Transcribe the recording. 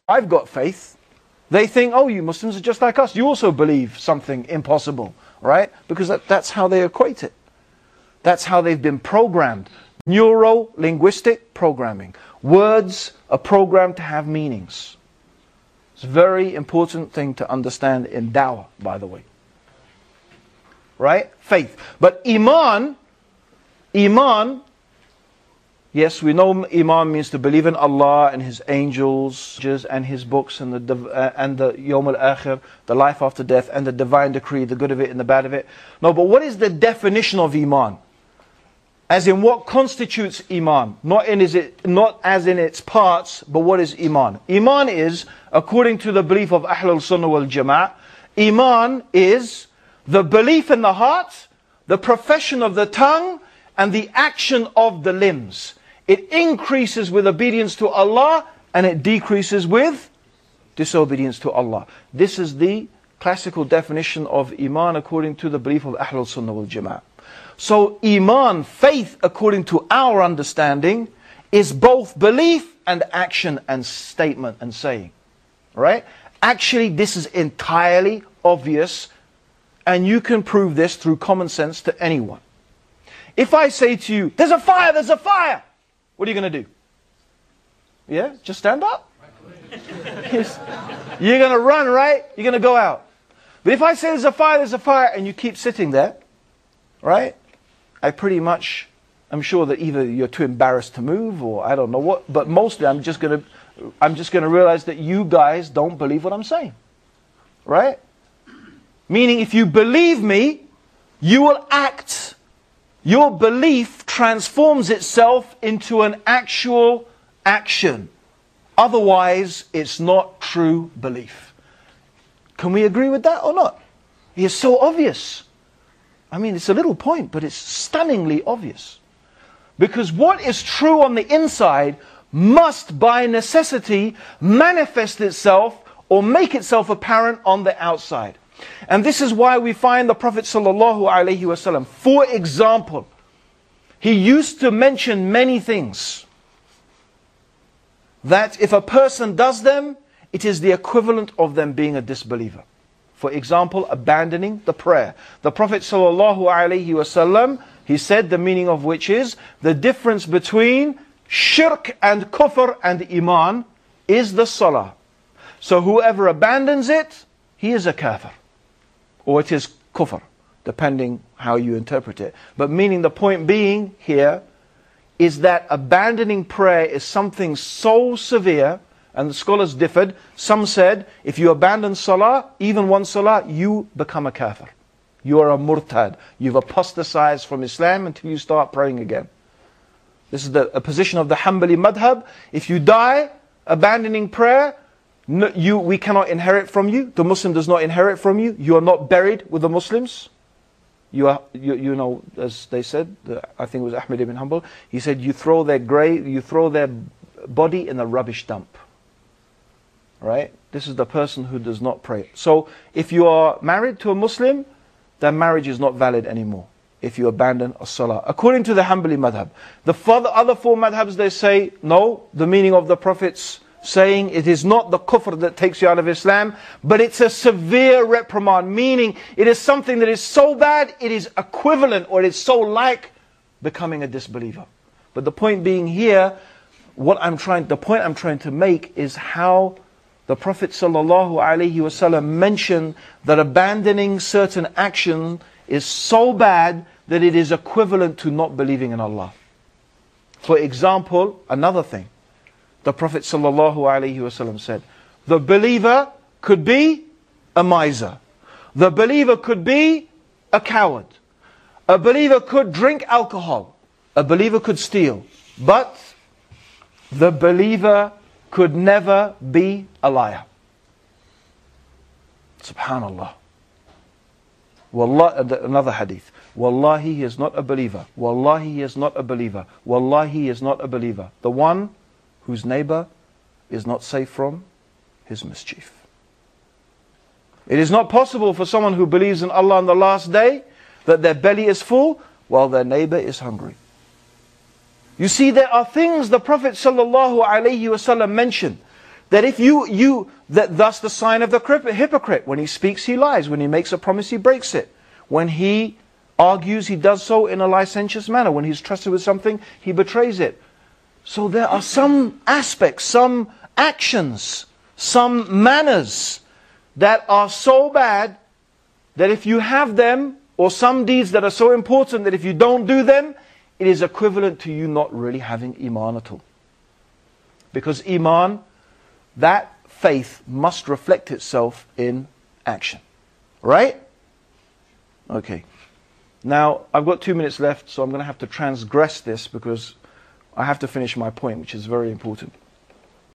I've got faith. They think, oh, you Muslims are just like us. You also believe something impossible, right? Because that's how they equate it. That's how they've been programmed. Neuro-linguistic programming. Words are programmed to have meanings. It's a very important thing to understand in dawah, by the way. Right? Faith. But Iman, yes, we know Iman means to believe in Allah and His angels and His books and the Yawm al-Akhir, the life after death and the divine decree, the good of it and the bad of it. No, but what is the definition of Iman? As in what constitutes Iman? Not as in its parts, but what is Iman? Iman is, according to the belief of Ahlul Sunnah wal Jama'ah, Iman is the belief in the heart, the profession of the tongue, and the action of the limbs. It increases with obedience to Allah, and it decreases with disobedience to Allah. This is the classical definition of Iman according to the belief of Ahlul Sunnah wal Jama'ah. So Iman, faith, according to our understanding, is both belief and action and statement and saying. Right? Actually, this is entirely obvious, and you can prove this through common sense to anyone. If I say to you, there's a fire, there's a fire, what are you going to do? Yeah? Just stand up? Yes. You're going to run, right? You're going to go out. But if I say there's a fire, and you keep sitting there, right? I pretty much, I'm sure that either you're too embarrassed to move, or I don't know what, but mostly I'm just going to realize that you guys don't believe what I'm saying. Right? Meaning if you believe me, you will act. Your belief transforms itself into an actual action. Otherwise, it's not true belief. Can we agree with that or not? It's so obvious. I mean, it's a little point, but it's stunningly obvious. Because what is true on the inside must by necessity manifest itself or make itself apparent on the outside. And this is why we find the Prophet ﷺ, for example, he used to mention many things that if a person does them, it is the equivalent of them being a disbeliever. For example, abandoning the prayer. The Prophet ﷺ, he said, the meaning of which is, the difference between shirk and kufr and iman is the salah. So whoever abandons it, he is a kafir. Or it is kufr, depending how you interpret it. But meaning the point being here is that abandoning prayer is something so severe, and the scholars differed. Some said, if you abandon salah, even one salah, you become a kafir. You are a murtad. You've apostatized from Islam until you start praying again. This is a position of the Hanbali madhab. If you die abandoning prayer, we cannot inherit from you. The Muslim does not inherit from you. You are not buried with the Muslims. You know, as they said, I think it was Ahmed ibn Hanbal, he said, you throw their body in the rubbish dump. Right? This is the person who does not pray. So if you are married to a Muslim, then marriage is not valid anymore if you abandon a salah. According to the Hanbali madhab. The other four madhabs, they say, no, the meaning of the Prophet's saying it is not the kufr that takes you out of Islam, but it's a severe reprimand, meaning it is something that is so bad, it is equivalent, or it is so like becoming a disbeliever. But the point being here, the point I'm trying to make is how the Prophet ﷺ mentioned that abandoning certain action is so bad that it is equivalent to not believing in Allah. For example, another thing, the Prophet ﷺ said, the believer could be a miser. The believer could be a coward. A believer could drink alcohol. A believer could steal. But the believer could never be a liar. Subhanallah. Wallah, another hadith. Wallahi, he is not a believer. Wallahi, he is not a believer. Wallahi, he is not a believer. The one whose neighbor is not safe from his mischief. It is not possible for someone who believes in Allah on the last day that their belly is full while their neighbor is hungry. You see, there are things the Prophet ﷺ mentioned That if thus the sign of the hypocrite. When he speaks, he lies. When he makes a promise, he breaks it. When he argues, he does so in a licentious manner. When he's trusted with something, he betrays it. So there are some aspects, some actions, some manners that are so bad that if you have them, or some deeds that are so important that if you don't do them, it is equivalent to you not really having Iman at all. Because Iman, that faith must reflect itself in action. Right? Okay. Now, I've got 2 minutes left, so I'm going to have to transgress this because I have to finish my point, which is very important.